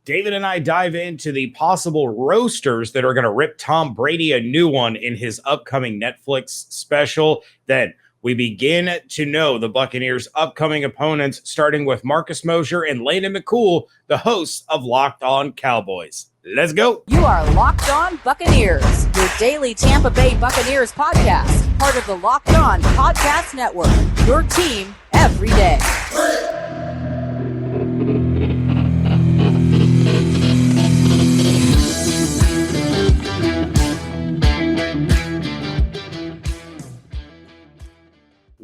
David and I dive into the possible roasters that are going to rip Tom Brady a new one in his upcoming Netflix special. Then we begin to know the Buccaneers' upcoming opponents, starting with Marcus Mosher and Landon McCool, the hosts of Locked On Cowboys. Let's go. You are Locked On Buccaneers, your daily Tampa Bay Buccaneers podcast, part of the Locked On Podcast Network, your team every day.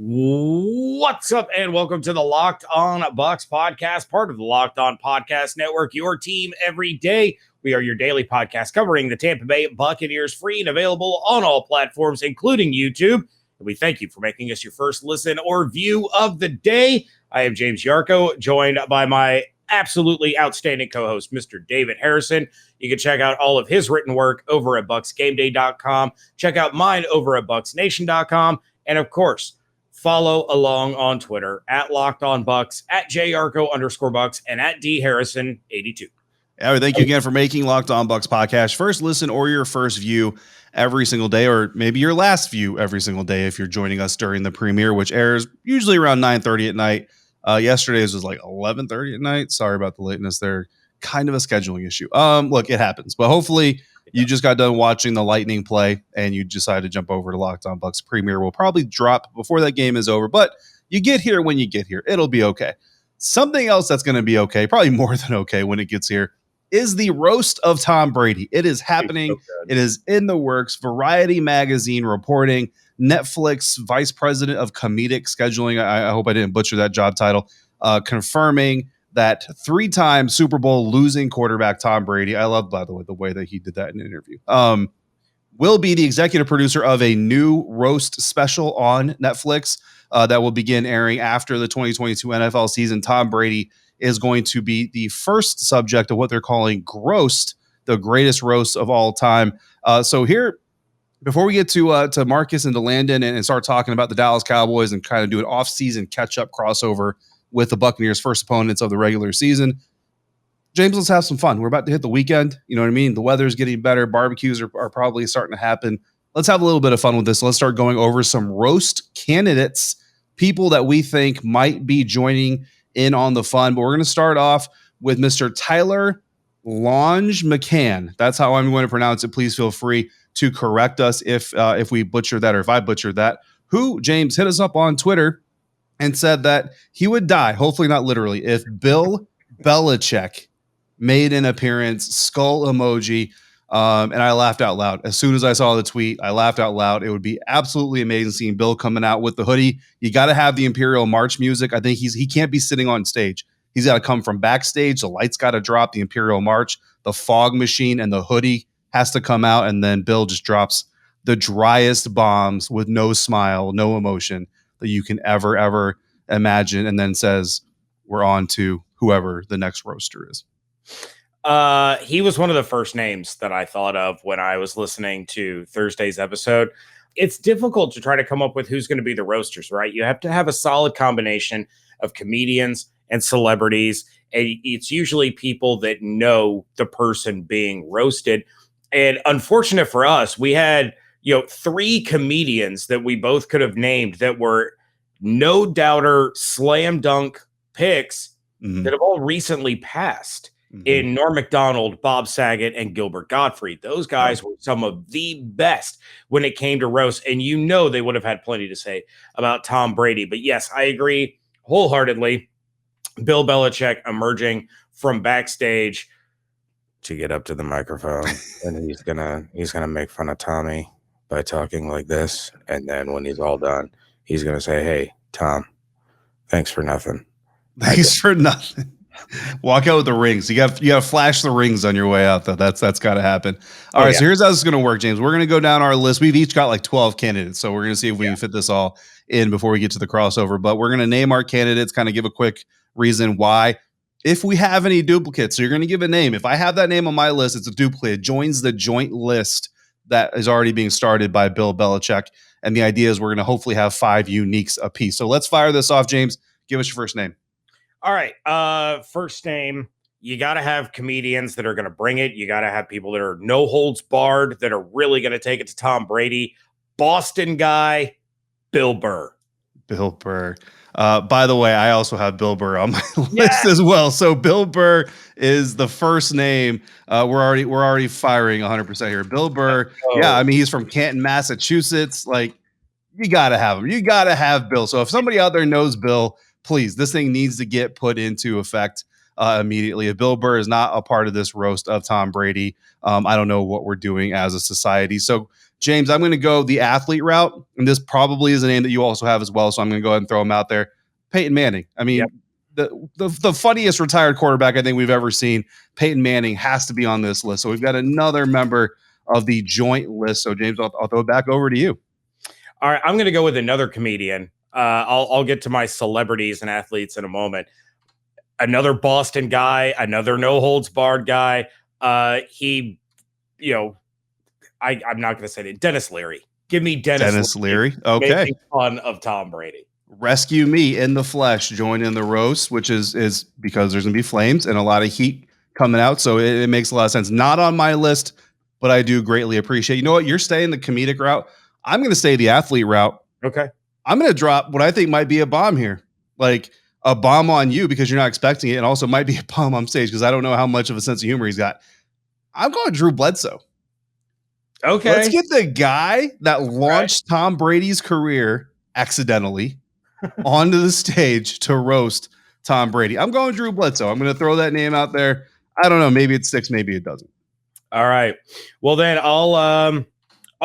What's up, and welcome to the Locked On Bucs Podcast, part of the Locked On Podcast Network, your team every day. We are your daily podcast covering the Tampa Bay Buccaneers, free and available on all platforms, including YouTube. And we thank you for making us your first listen or view of the day. I am James Yarcho, joined by my absolutely outstanding co-host, Mr. David Harrison. You can check out all of his written work over at BucsGameDay.com. Check out mine over at BucsNation.com. And of course, follow along on Twitter at Locked On Bucs, at JYarcho_Bucs, and at DHarrison82. Thank you again for making Locked On Bucs Podcast first listen or your first view every single day, or maybe your last view every single day if you're joining us during the premiere, which airs usually around 9:30 at night. Yesterday's was like 11:30 at night. Sorry about the lateness there. Kind of a scheduling issue. Look, it happens, but hopefully you just got done watching the Lightning play and you decided to jump over to Locked On Bucs premiere. We'll probably drop before that game is over, but you get here when you get here. It'll be okay. Something else that's going to be okay, probably more than okay when it gets here, is the roast of Tom Brady. It is happening. It is in the works. Variety magazine reporting. Netflix vice president of comedic scheduling, I hope I didn't butcher that job title, confirming that three-time Super Bowl losing quarterback Tom Brady, I love, by the way that he did that in an interview, will be the executive producer of a new roast special on Netflix that will begin airing after the 2022 NFL season. Tom Brady is going to be the first subject of what they're calling Grossed, the greatest roast of all time. So here, before we get to Marcus and to Landon and start talking about the Dallas Cowboys and kind of do an off-season catch-up crossover with the Buccaneers' first opponents of the regular season, James, let's have some fun. We're about to hit the weekend. You know what I mean? The weather's getting better. Barbecues are probably starting to happen. Let's have a little bit of fun with this. Let's start going over some roast candidates, people that we think might be joining in on the fun. But we're going to start off with Mr. Tyler Longe McCann. That's how I'm going to pronounce it. Please feel free to correct us if we butcher that or if I butchered that. Who, James, hit us up on Twitter and said that he would die, hopefully not literally, if Bill Belichick made an appearance, skull emoji, and I laughed out loud. As soon as I saw the tweet, I laughed out loud. It would be absolutely amazing seeing Bill coming out with the hoodie. You got to have the Imperial March music. I think he can't be sitting on stage. He's got to come from backstage. The lights got to drop, the Imperial March, the fog machine, and the hoodie has to come out, and then Bill just drops the driest bombs with no smile, no emotion that you can ever imagine, and then says, we're on to whoever the next roaster is. He was one of the first names that I thought of when I was listening to Thursday's episode. It's difficult to try to come up with who's going to be the roasters, right? You have to have a solid combination of comedians and celebrities, and it's usually people that know the person being roasted. And unfortunate for us, we had three comedians that we both could have named that were no doubter slam dunk picks that have all recently passed in Norm Macdonald, Bob Saget, and Gilbert Gottfried. Those guys were some of the best when it came to roast, and they would have had plenty to say about Tom Brady. But yes, I agree wholeheartedly. Bill Belichick emerging from backstage to get up to the microphone, and he's gonna make fun of Tommy by talking like this, and then when he's all done, he's gonna say, "Hey, Tom, thanks for nothing." Thanks for nothing. Walk out with the rings. You got to flash the rings on your way out, though. That's got to happen. All right, so here's how this is going to work, James. We're going to go down our list. We've each got like 12 candidates, so we're going to see if we can fit this all in before we get to the crossover. But we're going to name our candidates, kind of give a quick reason why. If we have any duplicates, so you're going to give a name. If I have that name on my list, it's a duplicate. It joins the joint list that is already being started by Bill Belichick. And the idea is we're going to hopefully have 5 uniques apiece. So let's fire this off, James. Give us your first name. All right. First name, you got to have comedians that are going to bring it. You got to have people that are no holds barred, that are really going to take it to Tom Brady. Boston guy, Bill Burr. Bill Burr. By the way, I also have Bill Burr on my list as well. So Bill Burr is the first name. We're already firing 100% here. Bill Burr. Yeah, I mean, he's from Canton, Massachusetts. Like, you got to have him. You got to have Bill. So if somebody out there knows Bill, please, this thing needs to get put into effect immediately. If Bill Burr is not a part of this roast of Tom Brady, I don't know what we're doing as a society. So, James, I'm going to go the athlete route, and this probably is a name that you also have as well, so I'm going to go ahead and throw him out there. Peyton Manning. I mean, the funniest retired quarterback I think we've ever seen. Peyton Manning has to be on this list. So we've got another member of the joint list. So, James, I'll throw it back over to you. All right, I'm going to go with another comedian. I'll get to my celebrities and athletes in a moment. Another Boston guy, another no holds barred guy. I'm not going to say it. Dennis Leary. Give me Dennis Leary. Okay. Making fun of Tom Brady. Rescue me in the flesh. Join in the roast, which is because there's going to be flames and a lot of heat coming out. So it makes a lot of sense. Not on my list, but I do greatly appreciate. You know what? You're staying the comedic route. I'm going to stay the athlete route. Okay. I'm going to drop what I think might be a bomb here. Like a bomb on you because you're not expecting it. And also might be a bomb on stage because I don't know how much of a sense of humor he's got. I'm going Drew Bledsoe. Okay. Let's get the guy that launched Tom Brady's career accidentally onto the stage to roast Tom Brady. I'm going Drew Bledsoe. I'm going to throw that name out there. I don't know. Maybe it sticks. Maybe it doesn't. All right. Well, then I'll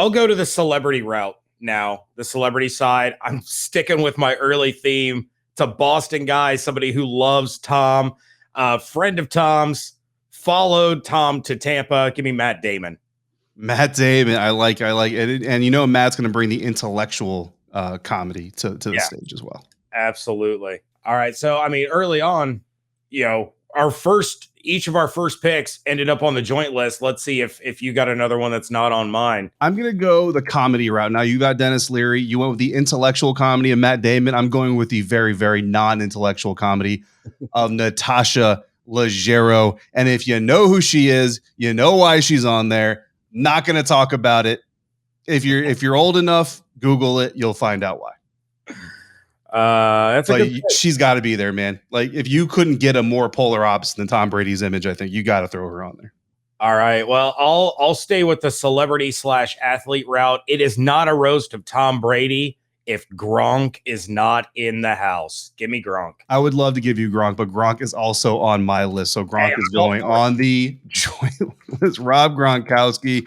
go to the celebrity route now. The celebrity side. I'm sticking with my early theme. It's a Boston guy, somebody who loves Tom, friend of Tom's, followed Tom to Tampa. Give me Matt Damon. Matt Damon, I like it. And you know, Matt's going to bring the intellectual comedy to the stage as well. Absolutely. All right. So, I mean, early on, each of our first picks ended up on the joint list. Let's see if you got another one that's not on mine. I'm going to go the comedy route. Now, you got Dennis Leary. You went with the intellectual comedy of Matt Damon. I'm going with the very, very non-intellectual comedy of Natasha Leggero. And if you know who she is, you know why she's on there. Not going to talk about it. If you're old enough, Google it. You'll find out why. She's got to be there, man. Like if you couldn't get a more polar opposite than Tom Brady's image, I think you got to throw her on there. All right. Well, I'll stay with the celebrity / athlete route. It is not a roast of Tom Brady if Gronk is not in the house. Give me Gronk. I would love to give you Gronk, but Gronk is also on my list. So Gronk is going on the joint list. Rob Gronkowski.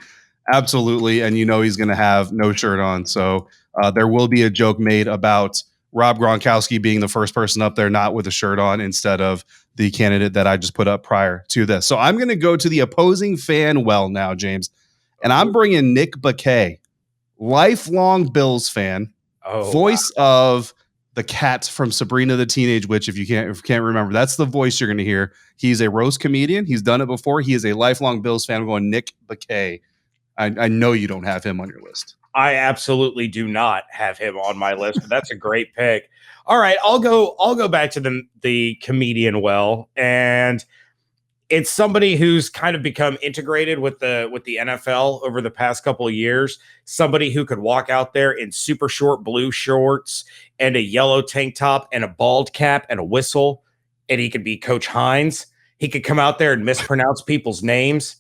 Absolutely. And he's going to have no shirt on. So there will be a joke made about Rob Gronkowski being the first person up there not with a shirt on instead of the candidate that I just put up prior to this. So I'm going to go to the opposing fan well now, James. And I'm bringing Nick Bakay, lifelong Bills fan, voice of the cat from Sabrina the Teenage Witch. If you can't remember, that's the voice you're going to hear. He's a roast comedian. He's done it before. He is a lifelong Bills fan. I'm going Nick Bakay. I know you don't have him on your list. I absolutely do not have him on my list, but that's a great pick. All right, I'll go back to the comedian well, and it's somebody who's kind of become integrated with the NFL over the past couple of years. Somebody who could walk out there in super short blue shorts and a yellow tank top and a bald cap and a whistle, and he could be Coach Hines. He could come out there and mispronounce people's names,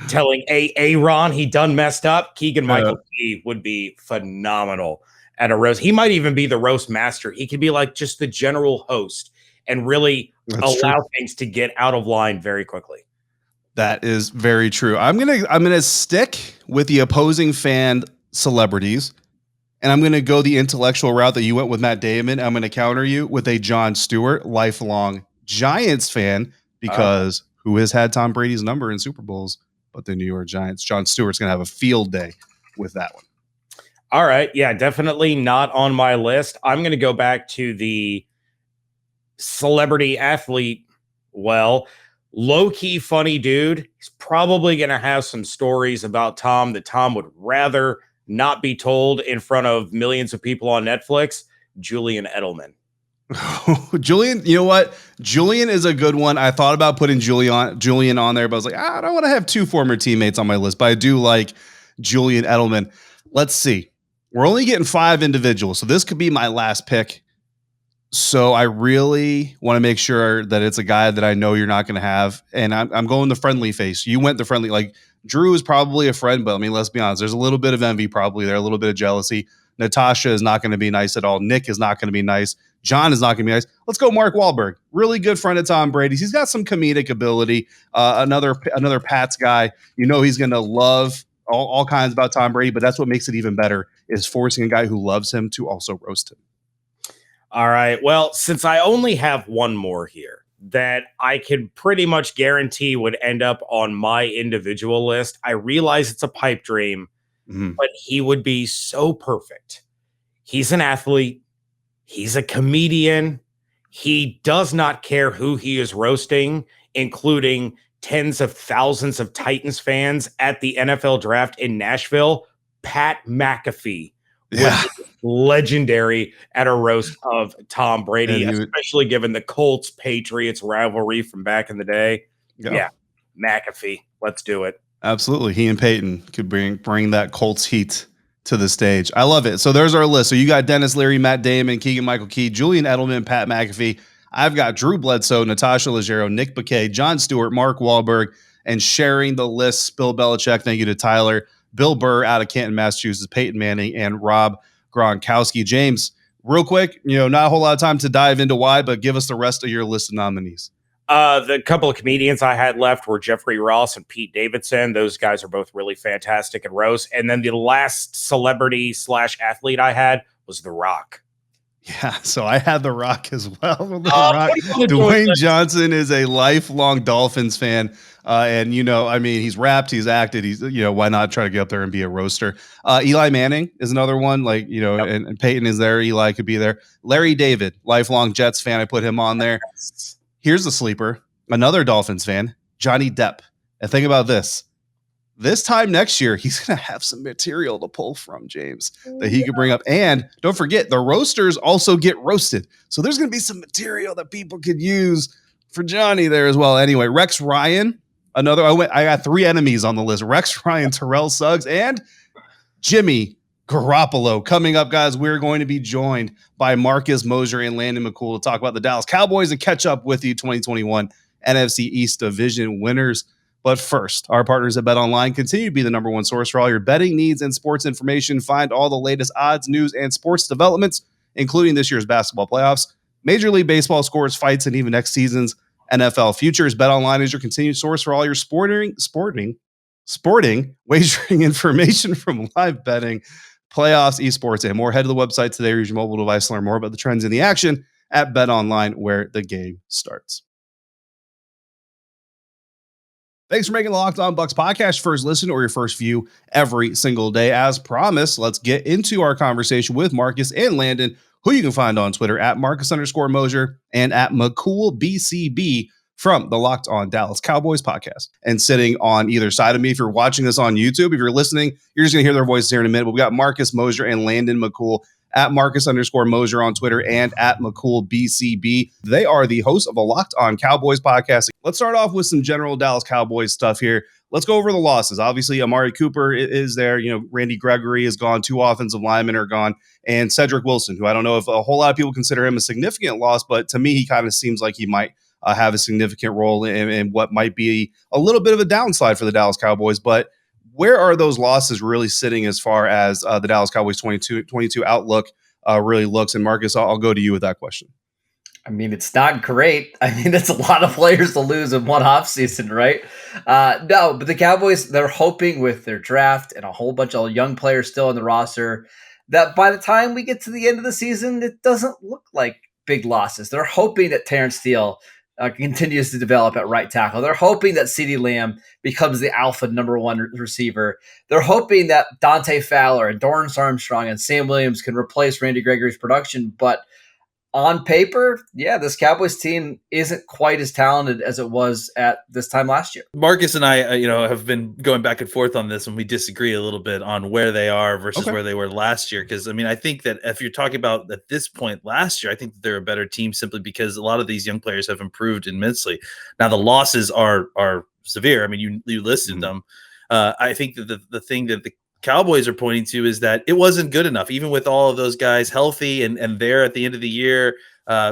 telling Aaron he done messed up. Keegan-Michael Key would be phenomenal at a roast. He might even be the roast master. He could be like just the general host and really allow things to get out of line very quickly. That is very true. I'm gonna stick with the opposing fan celebrities, and I'm gonna go the intellectual route that you went with Matt Damon. I'm gonna counter you with a Jon Stewart, lifelong Giants fan, because who has had Tom Brady's number in Super Bowls but the New York Giants? Jon Stewart's gonna have a field day with that one. All right, yeah, definitely not on my list. I'm gonna go back to the celebrity athlete. Well, low-key funny dude. He's probably going to have some stories about Tom that Tom would rather not be told in front of millions of people on Netflix. Julian Edelman. Julian, you know what? Julian is a good one. I thought about putting Julian on there, but I was like, I don't want to have two former teammates on my list, but I do like Julian Edelman. Let's see. We're only getting 5 individuals, so this could be my last pick. So I really want to make sure that it's a guy that I know you're not going to have, and I'm going the friendly face. You went the friendly, like Drew is probably a friend, but I mean, let's be honest. There's a little bit of envy probably there, a little bit of jealousy. Natasha is not going to be nice at all. Nick is not going to be nice. John is not going to be nice. Let's go Mark Wahlberg. Really good friend of Tom Brady's. He's got some comedic ability. Another Pats guy. You know he's going to love all kinds about Tom Brady, but that's what makes it even better is forcing a guy who loves him to also roast him. All right. Well, since I only have one more here that I can pretty much guarantee would end up on my individual list, I realize it's a pipe dream, but he would be so perfect. He's an athlete. He's a comedian. He does not care who he is roasting, including tens of thousands of Titans fans at the NFL draft in Nashville. Pat McAfee was legendary at a roast of Tom Brady, especially given the Colts-Patriots rivalry from back in the day. Yeah, McAfee. Let's do it. Absolutely. He and Peyton could bring that Colts heat to the stage. I love it. So there's our list. So you got Dennis Leary, Matt Damon, Keegan-Michael Key, Julian Edelman, Pat McAfee. I've got Drew Bledsoe, Natasha Leggero, Nick Bakay, Jon Stewart, Mark Wahlberg, and sharing the list, Bill Belichick. Thank you to Tyler, Bill Burr out of Canton, Massachusetts, Peyton Manning, and Rob Gronkowski. James, real quick, not a whole lot of time to dive into why, but give us the rest of your list of nominees. The couple of comedians I had left were Jeffrey Ross and Pete Davidson. Those guys are both really fantastic and roast. And then the last celebrity/athlete I had was The Rock. Yeah, so I had The Rock as well. Dwayne Johnson is a lifelong Dolphins fan. And, he's rapped, he's acted, why not try to get up there and be a roaster? Eli Manning is another one, and Peyton is there. Eli could be there. Larry David, lifelong Jets fan. I put him on there. Here's the sleeper, another Dolphins fan, Johnny Depp. And think about this. This time next year, he's going to have some material to pull from, James, that he could bring up. And don't forget, the roasters also get roasted. So there's going to be some material that people could use for Johnny there as well. Anyway, Rex Ryan, I got 3 enemies on the list. Rex Ryan, Terrell Suggs, and Jimmy Garoppolo. Coming up, guys, we're going to be joined by Marcus Mosher and Landon McCool to talk about the Dallas Cowboys and catch up with you 2021 NFC East Division winners. But first, our partners at BetOnline continue to be the number one source for all your betting needs and sports information. Find all the latest odds, news, and sports developments, including this year's basketball playoffs, Major League Baseball scores, fights, and even next season's NFL futures. BetOnline is your continued source for all your sporting wagering information from live betting, playoffs, esports, and more. Head to the website today or use your mobile device to learn more about the trends in the action at BetOnline, where the game starts. Thanks for making the Locked On Bucs podcast first listen or your first view every single day. As promised, let's get into our conversation with Marcus and Landon, who you can find on Twitter at Marcus_Mosher and at McCoolBCB from the Locked On Dallas Cowboys podcast. And sitting on either side of me, if you're watching this on YouTube, if you're listening, you're just going to hear their voices here in a minute. But we got Marcus Mosher and Landon McCool at Marcus_Mosher on Twitter and at McCoolBCB. They are the hosts of a Locked On Cowboys podcast. Let's start off with some general Dallas Cowboys stuff here. Let's go over the losses. Obviously, Amari Cooper is there. Randy Gregory is gone. 2 offensive linemen are gone. And Cedric Wilson, who I don't know if a whole lot of people consider him a significant loss, but to me, he kind of seems like he might have a significant role in what might be a little bit of a downside for the Dallas Cowboys. But where are those losses really sitting as far as the Dallas Cowboys 22 outlook really looks? And Marcus, I'll go to you with that question. I mean, it's not great. I mean, that's a lot of players to lose in one offseason, right? No, but the Cowboys, they're hoping with their draft and a whole bunch of young players still in the roster that by the time we get to the end of the season, it doesn't look like big losses. They're hoping that Terrence Steele continues to develop at right tackle. They're hoping that CeeDee Lamb becomes the alpha number 1 receiver. They're hoping that Dante Fowler and Dorrance Armstrong and Sam Williams can replace Randy Gregory's production. But on paper, yeah, this Cowboys team isn't quite as talented as it was at this time last year. Marcus and I, have been going back and forth on this, and we disagree a little bit on where they are versus where they were last year. Because I think that if you're talking about at this point last year, I think that they're a better team simply because a lot of these young players have improved immensely. Now the losses are severe. I mean, you listed them. I think that the thing that the Cowboys are pointing to is that it wasn't good enough, even with all of those guys healthy and there at the end of the year.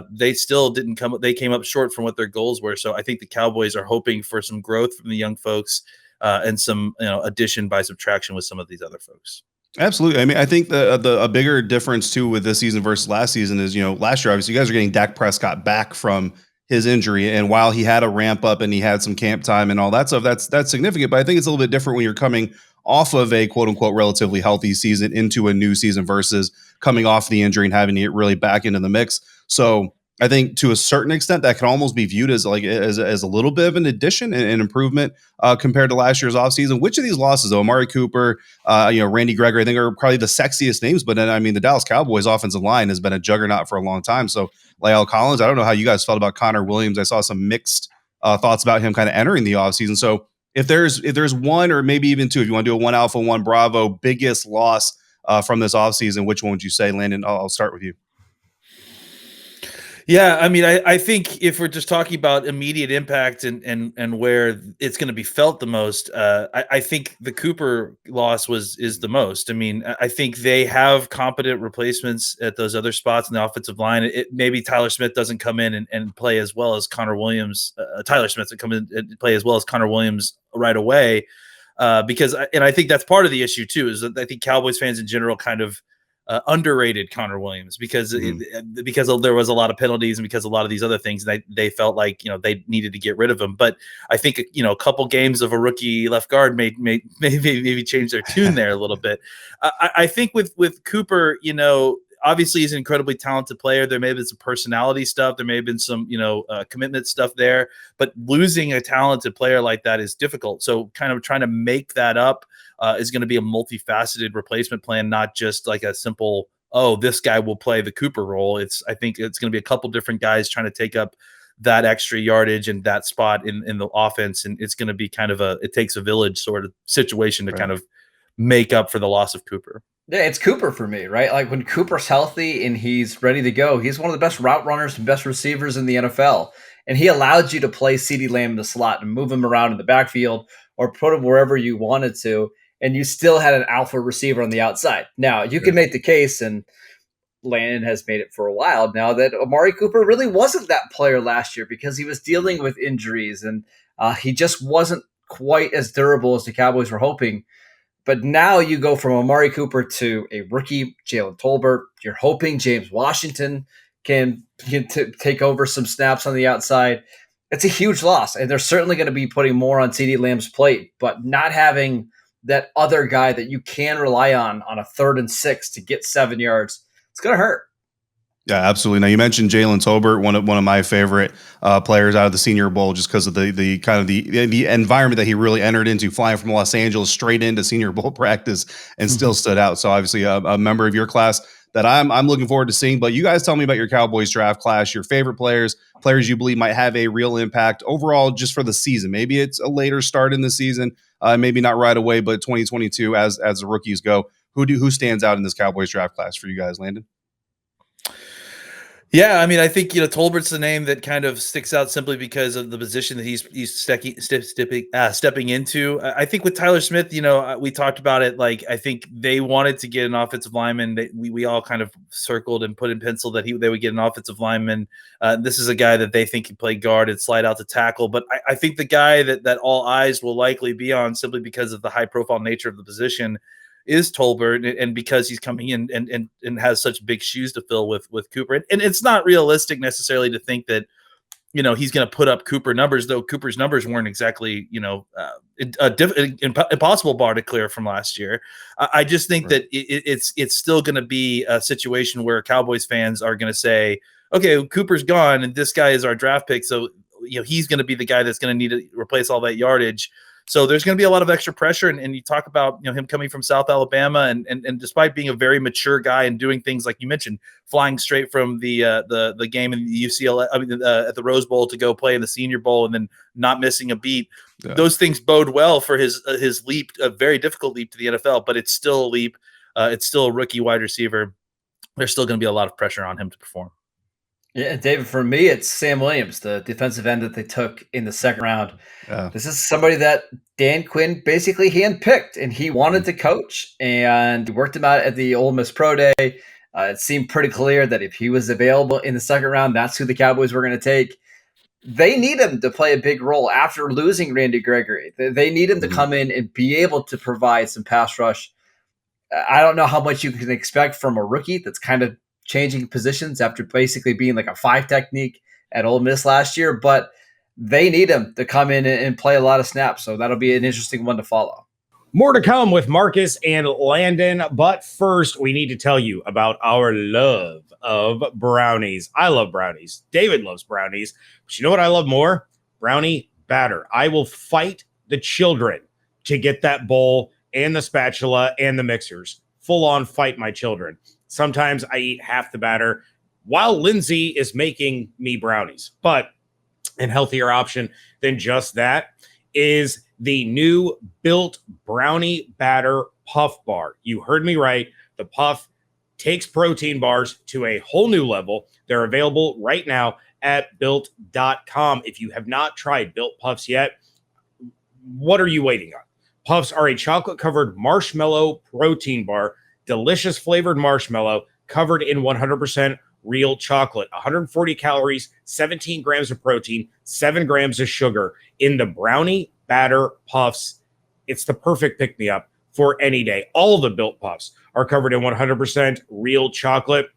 They still didn't come. They came up short from what their goals were. So I think the Cowboys are hoping for some growth from the young folks and some addition by subtraction with some of these other folks. Absolutely. I mean, I think a bigger difference too with this season versus last season is, last year, obviously you guys are getting Dak Prescott back from his injury. And while he had a ramp up and he had some camp time and all that stuff, that's significant. But I think it's a little bit different when you're coming off of a quote unquote relatively healthy season into a new season versus coming off the injury and having to get really back into the mix. So I think to a certain extent that can almost be viewed as as a little bit of an addition and an improvement compared to last year's offseason. Which of these losses, though, Amari Cooper, Randy Gregory, I think are probably the sexiest names. But then, I mean, the Dallas Cowboys offensive line has been a juggernaut for a long time. So La'el Collins, I don't know how you guys felt about Connor Williams. I saw some mixed thoughts about him kind of entering the offseason. So if there's one or maybe even two, if you want to do a 1 Alpha, 1 Bravo, biggest loss from this offseason, which one would you say, Landon? I'll start with you. Yeah, I mean, I think if we're just talking about immediate impact and where it's going to be felt the most, I think the Cooper loss is the most. I mean, I think they have competent replacements at those other spots in the offensive line. Maybe Tyler Smith doesn't come in and play as well as Connor Williams. Tyler Smith doesn't come in and play as well as Connor Williams right away, because I think that's part of the issue too. Is that I think Cowboys fans in general kind of underrated Connor Williams because there was a lot of penalties and because a lot of these other things they felt like they needed to get rid of him. But I think a couple games of a rookie left guard maybe change their tune there a little bit. I think with Cooper, obviously he's an incredibly talented player. There may have been some personality stuff. There may have been some commitment stuff there. But losing a talented player like that is difficult. So kind of trying to make that up is going to be a multifaceted replacement plan, not just like a simple, this guy will play the Cooper role. I think it's going to be a couple different guys trying to take up that extra yardage and that spot in the offense. And it's going to be kind of it takes a village sort of situation to kind of make up for the loss of Cooper. Yeah, it's Cooper for me, right? Like when Cooper's healthy and he's ready to go, he's one of the best route runners and best receivers in the NFL. And he allowed you to play CeeDee Lamb in the slot and move him around in the backfield or put him wherever you wanted to. And you still had an alpha receiver on the outside. Now, you can make the case, and Landon has made it for a while now, that Amari Cooper really wasn't that player last year because he was dealing with injuries and he just wasn't quite as durable as the Cowboys were hoping. But now you go from Amari Cooper to a rookie, Jalen Tolbert. You're hoping James Washington can take over some snaps on the outside. It's a huge loss, and they're certainly going to be putting more on CeeDee Lamb's plate, but not having that other guy that you can rely on a 3rd and 6 to get 7 yards, it's going to hurt. Yeah, absolutely. Now you mentioned Jalen Tolbert, one of my favorite players out of the Senior Bowl, just because of the kind of the environment that he really entered into, flying from Los Angeles straight into Senior Bowl practice and still stood out. So obviously a member of your class that I'm looking forward to seeing. But you guys tell me about your Cowboys draft class, your favorite players you believe might have a real impact overall just for the season. Maybe it's a later start in the season, maybe not right away, but 2022 as the rookies go. Who stands out in this Cowboys draft class for you guys, Landon? Yeah, I mean, I think Tolbert's the name that kind of sticks out simply because of the position that he's stepping into. I think with Tyler Smith, we talked about it. Like, I think they wanted to get an offensive lineman. We all kind of circled and put in pencil that they would get an offensive lineman. This is a guy that they think can play guard and slide out to tackle. But I think the guy that all eyes will likely be on simply because of the high profile nature of the position is Tolbert, and because he's coming in and has such big shoes to fill with Cooper. And it's not realistic necessarily to think that, he's going to put up Cooper numbers, though Cooper's numbers weren't exactly, impossible bar to clear from last year. I just think that it's still going to be a situation where Cowboys fans are going to say, okay, Cooper's gone and this guy is our draft pick. So, he's going to be the guy that's going to need to replace all that yardage. So there's going to be a lot of extra pressure. And you talk about, him coming from South Alabama and despite being a very mature guy and doing things like you mentioned, flying straight from the game in the UCLA, at the Rose Bowl to go play in the Senior Bowl and then not missing a beat. Yeah. Those things bode well for his leap, a very difficult leap to the NFL, but it's still a leap. It's still a rookie wide receiver. There's still going to be a lot of pressure on him to perform. Yeah, David, for me, it's Sam Williams, the defensive end that they took in the second round. Yeah. This is somebody that Dan Quinn basically handpicked, and he wanted to coach, and worked him out at the Ole Miss Pro Day. It seemed pretty clear that if he was available in the second round, that's who the Cowboys were going to take. They need him to play a big role after losing Randy Gregory. They need him to come in and be able to provide some pass rush. I don't know how much you can expect from a rookie that's kind of changing positions after basically being like a 5 technique at Ole Miss last year, but they need him to come in and play a lot of snaps. So that'll be an interesting one to follow. More to come with Marcus and Landon, but first we need to tell you about our love of brownies. I love brownies. David loves brownies. But you know what I love more? Brownie batter. I will fight the children to get that bowl and the spatula and the mixers. Full on fight my children. Sometimes I eat half the batter while Lindsay is making me brownies. But a healthier option than just that is the new Built Brownie Batter Puff Bar. You heard me right. The Puff takes protein bars to a whole new level. They're available right now at Built.com. If you have not tried Built Puffs yet, what are you waiting on? Puffs are a chocolate-covered marshmallow protein bar, delicious flavored marshmallow covered in 100% real chocolate, 140 calories, 17 grams of protein, 7 grams of sugar in the brownie batter puffs. It's the perfect pick-me-up for any day. All of the Built Puffs are covered in 100% real chocolate.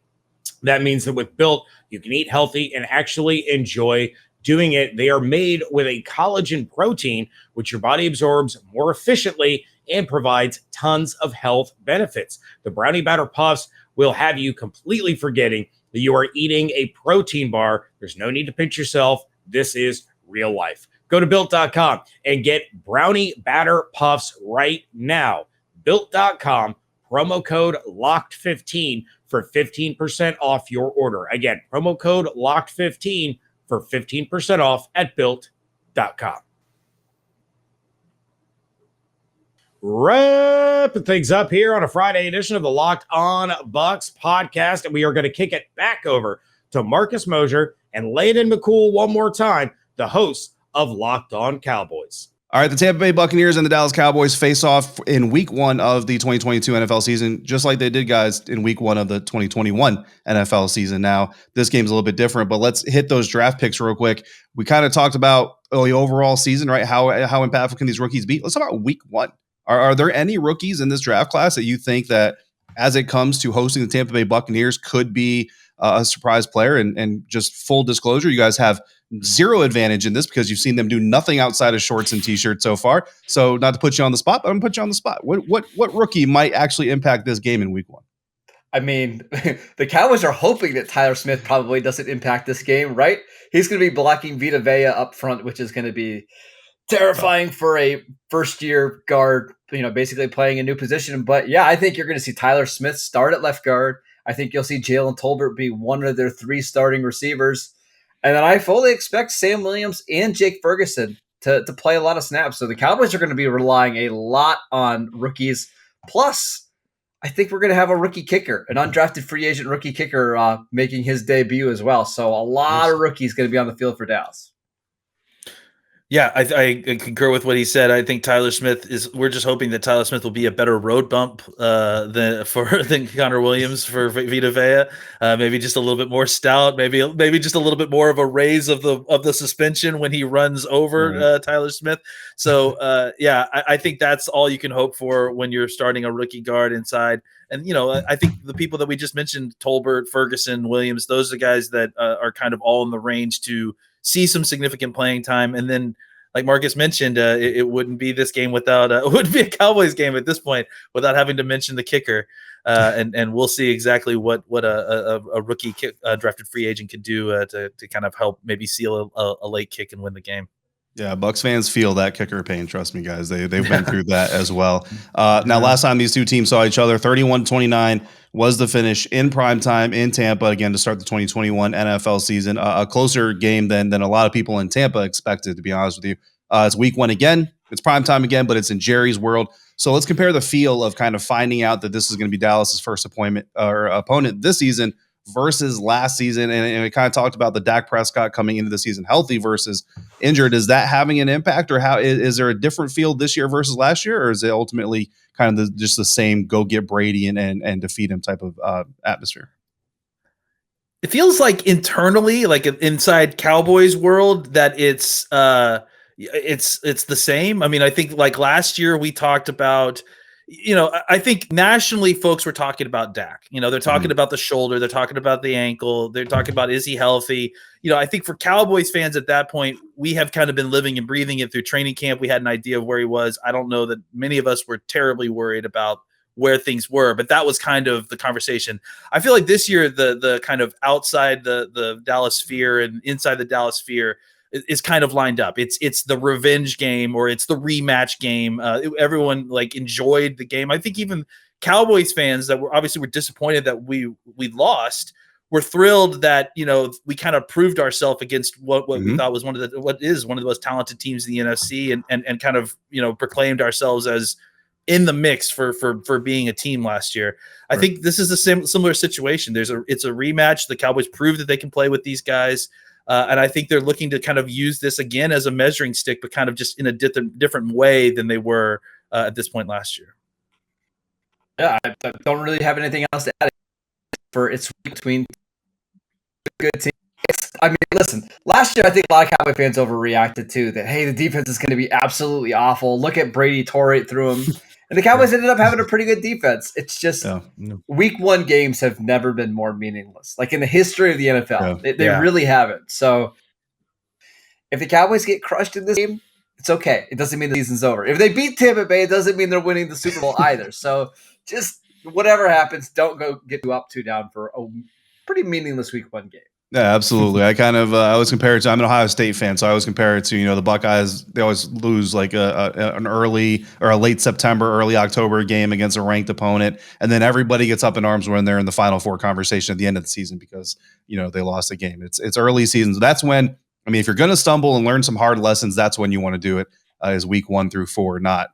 That means that with Built, you can eat healthy and actually enjoy doing it. They are made with a collagen protein, which your body absorbs more efficiently and provides tons of health benefits. The brownie batter puffs will have you completely forgetting that you are eating a protein bar. There's no need to pinch yourself. This is real life. Go to Built.com and get brownie batter puffs right now. Built.com, promo code LOCKED15 for 15% off your order. Again, promo code LOCKED15 for 15% off at Built.com. Wrapping things up here on a Friday edition of the Locked On Bucs podcast, and we are going to kick it back over to Marcus Mosher and Landon McCool one more time, the hosts of Locked On Cowboys. All right, the Tampa Bay Buccaneers and the Dallas Cowboys face off in week 1 of the 2022 NFL season, just like they did, guys, in week 1 of the 2021 NFL season. Now, this game's a little bit different, but let's hit those draft picks real quick. We kind of talked about the overall season, right? How impactful can these rookies be? Let's talk about week 1. Are there any rookies in this draft class that you think that, as it comes to hosting the Tampa Bay Buccaneers, could be a surprise player? And just full disclosure, you guys have zero advantage in this because you've seen them do nothing outside of shorts and t-shirts so far. So not to put you on the spot, but I'm gonna put you on the spot. What rookie might actually impact this game in week 1? I mean, the Cowboys are hoping that Tyler Smith probably doesn't impact this game, right? He's going to be blocking Vita Vea up front, which is going to be terrifying for a first-year guard, basically playing a new position. But yeah, I think you're going to see Tyler Smith start at left guard. I think you'll see Jalen Tolbert be one of their 3 starting receivers. And then I fully expect Sam Williams and Jake Ferguson to play a lot of snaps. So the Cowboys are going to be relying a lot on rookies. Plus, I think we're going to have a rookie kicker, an undrafted free agent rookie kicker making his debut as well. So a lot of rookies going to be on the field for Dallas. Yeah, I concur with what he said. I think Tyler Smith we're just hoping that Tyler Smith will be a better road bump than Connor Williams for Vita Vea. Maybe just a little bit more stout, maybe just a little bit more of a raise of the suspension when he runs over Tyler Smith. So I think that's all you can hope for when you're starting a rookie guard inside. And, I think the people that we just mentioned, Tolbert, Ferguson, Williams, those are guys that are kind of all in the range to see some significant playing time. And then, like Marcus mentioned, it wouldn't be this game without it wouldn't be a Cowboys game at this point without having to mention the kicker. And we'll see exactly what a rookie drafted free agent could do to kind of help maybe seal a late kick and win the game. Yeah, Bucs fans feel that kicker pain. Trust me, guys. They've been through that as well. Now, last time these two teams saw each other, 31-29 was the finish in primetime in Tampa, again, to start the 2021 NFL season. A closer game than a lot of people in Tampa expected, to be honest with you. It's week 1 again. It's primetime again, but it's in Jerry's world. So let's compare the feel of kind of finding out that this is going to be Dallas's first opponent this season versus last season. And we kind of talked about the Dak Prescott coming into the season healthy versus injured. Is that having an impact, or how is there a different field this year versus last year? Or is it ultimately kind of just the same go get Brady and defeat him type of atmosphere? It feels like internally, like inside Cowboys world, that it's the same. I mean, I think like last year we talked about, I think nationally folks were talking about Dak. They're talking about the shoulder, they're talking about the ankle, they're talking about, is he healthy? I think for Cowboys fans at that point, we have kind of been living and breathing it through training camp. We had an idea of where he was. I don't know that many of us were terribly worried about where things were, but that was kind of the conversation. I feel like this year, the kind of outside the Dallas sphere and inside the Dallas sphere is kind of lined up. It's the revenge game, or it's the rematch game. Everyone like enjoyed the game. I think even Cowboys fans that were disappointed that we lost were thrilled that we kind of proved ourselves against what we thought was one of the most talented teams in the NFC, and kind of proclaimed ourselves as in the mix for being a team last year. I think this is a similar situation. It's a rematch. The Cowboys proved that they can play with these guys. And I think they're looking to kind of use this again as a measuring stick, but kind of just in a different way than they were at this point last year. Yeah, I don't really have anything else to add. It's between good teams. Listen, last year I think a lot of Cowboy fans overreacted too. That, hey, the defense is going to be absolutely awful. Look at Brady, tore right through him. And the Cowboys ended up having a pretty good defense. It's just week 1 games have never been more meaningless. Like in the history of the NFL, they really haven't. So if the Cowboys get crushed in this game, it's okay. It doesn't mean the season's over. If they beat Tampa Bay, it doesn't mean they're winning the Super Bowl either. So just whatever happens, don't go get too up, too down for a pretty meaningless week 1 game. Yeah, absolutely. I kind of I always compare it to, I'm an Ohio State fan, so I always compare it to the Buckeyes. They always lose like an early or a late September, early October game against a ranked opponent, and then everybody gets up in arms when they're in the Final Four conversation at the end of the season because they lost a game. It's early season. So that's when, if you're going to stumble and learn some hard lessons, that's when you want to do it. Is week 1 through 4, not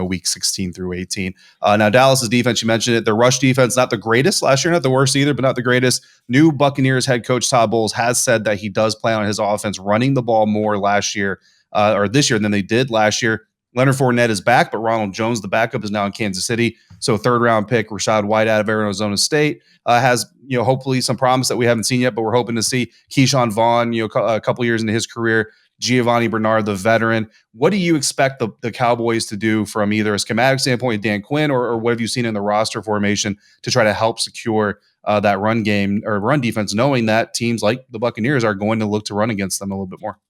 week 16 through 18. Now, Dallas's defense, you mentioned it. Their rush defense, not the greatest last year, not the worst either, but not the greatest. New Buccaneers head coach Todd Bowles has said that he does plan on his offense running the ball more last year or this year than they did last year. Leonard Fournette is back, but Ronald Jones, the backup, is now in Kansas City. So 3rd-round pick Rachaad White out of Arizona State has hopefully some promise that we haven't seen yet, but we're hoping to see. Keyshawn Vaughn, a couple years into his career. Giovanni Bernard, the veteran. What do you expect the Cowboys to do from either a schematic standpoint, Dan Quinn, or what have you seen in the roster formation to try to help secure that run game or run defense, knowing that teams like the Buccaneers are going to look to run against them a little bit more?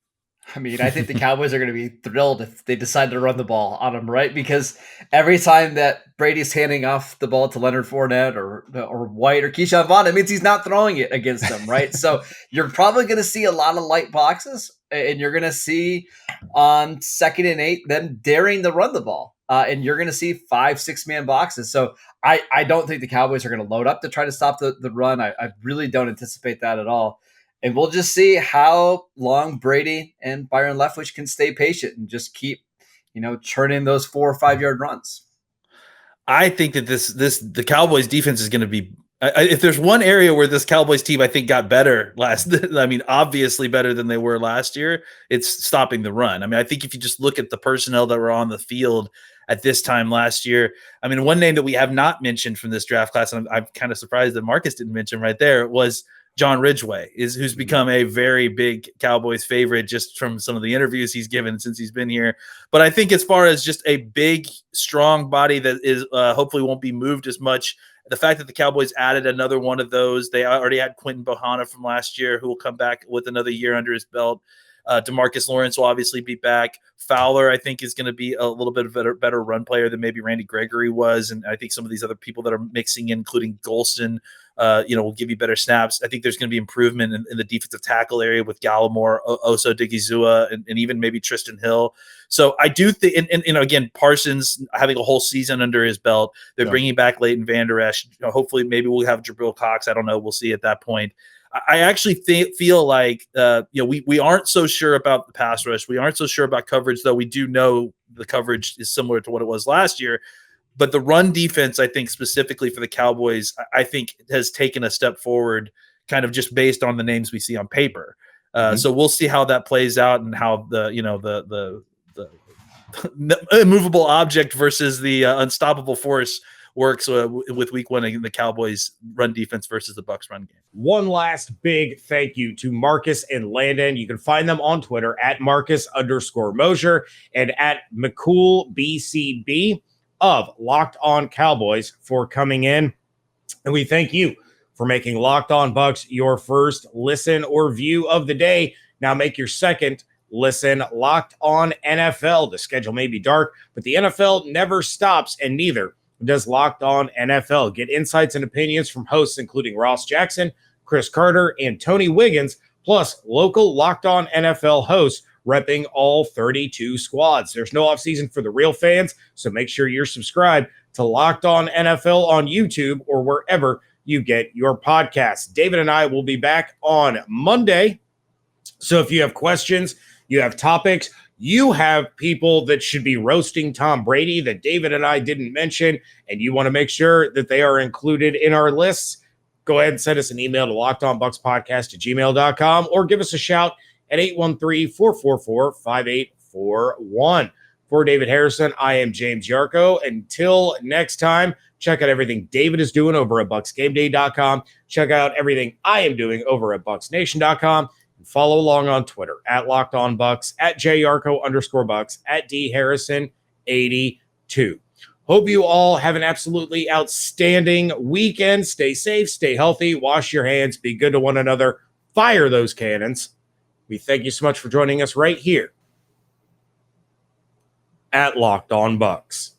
I think the Cowboys are going to be thrilled if they decide to run the ball on them, right? Because every time that Brady's handing off the ball to Leonard Fournette or White or Keyshawn Vaughn, it means he's not throwing it against them, right? So you're probably going to see a lot of light boxes, and you're going to see on 2nd and 8 them daring to run the ball. And you're going to see 5-6 man boxes. So I don't think the Cowboys are going to load up to try to stop the run. I really don't anticipate that at all. And we'll just see how long Brady and Byron Leftwich can stay patient and just keep, churning those 4 or 5 yard runs. I think that the Cowboys defense is going to be, if there's one area where this Cowboys team, I think, got better obviously better than they were last year, it's stopping the run. I think if you just look at the personnel that were on the field at this time last year, one name that we have not mentioned from this draft class, and I'm kind of surprised that Marcus didn't mention right there, was John Ridgeway, who's become a very big Cowboys favorite just from some of the interviews he's given since he's been here. But I think as far as just a big, strong body that is hopefully won't be moved as much, the fact that the Cowboys added another one of those, they already had Quentin Bohanna from last year who will come back with another year under his belt. DeMarcus Lawrence will obviously be back. Fowler, I think, is going to be a little bit of a better run player than maybe Randy Gregory was. And I think some of these other people that are mixing in, including Golston, will give you better snaps. I think there's going to be improvement in the defensive tackle area with Gallimore, Oso Digizua, and even maybe Tristan Hill. So I do think, and again, Parsons having a whole season under his belt. They're bringing back Leighton Vander Esch. Hopefully, maybe we'll have Jabril Cox. I don't know. We'll see at that point. I actually feel like we aren't so sure about the pass rush. We aren't so sure about coverage, though we do know the coverage is similar to what it was last year. But the run defense, I think specifically for the Cowboys, I think has taken a step forward, kind of just based on the names we see on paper. So we'll see how that plays out and how the immovable object versus the unstoppable force works with week one in the Cowboys run defense versus the Bucs run game. One last big thank you to Marcus and Landon. You can find them on Twitter at Marcus_Mosier and at McCoolBCB of Locked On Cowboys for coming in. And we thank you for making Locked On Bucs your first listen or view of the day. Now make your second listen Locked On NFL. The schedule may be dark, but the NFL never stops, and neither does Locked On NFL. Get insights and opinions from hosts including Ross Jackson, Chris Carter, and Tony Wiggins, plus local Locked On NFL hosts repping all 32 squads. There's no offseason for the real fans, so make sure you're subscribed to Locked On NFL on YouTube or wherever you get your podcasts. David and I will be back on Monday. So if you have questions, you have topics, you have people that should be roasting Tom Brady that David and I didn't mention, and you want to make sure that they are included in our lists, go ahead and send us an email to lockedonbucspodcast@gmail.com or give us a shout at 813-444-5841. For David Harrison, I am James Yarcho. Until next time, check out everything David is doing over at BucsGameDay.com. Check out everything I am doing over at BucsNation.com. And follow along on Twitter at LockedOnBucs, at JYarcho_Bucs, at DHarrison82. Hope you all have an absolutely outstanding weekend. Stay safe, stay healthy, wash your hands, be good to one another, fire those cannons. We thank you so much for joining us right here at Locked On Bucs.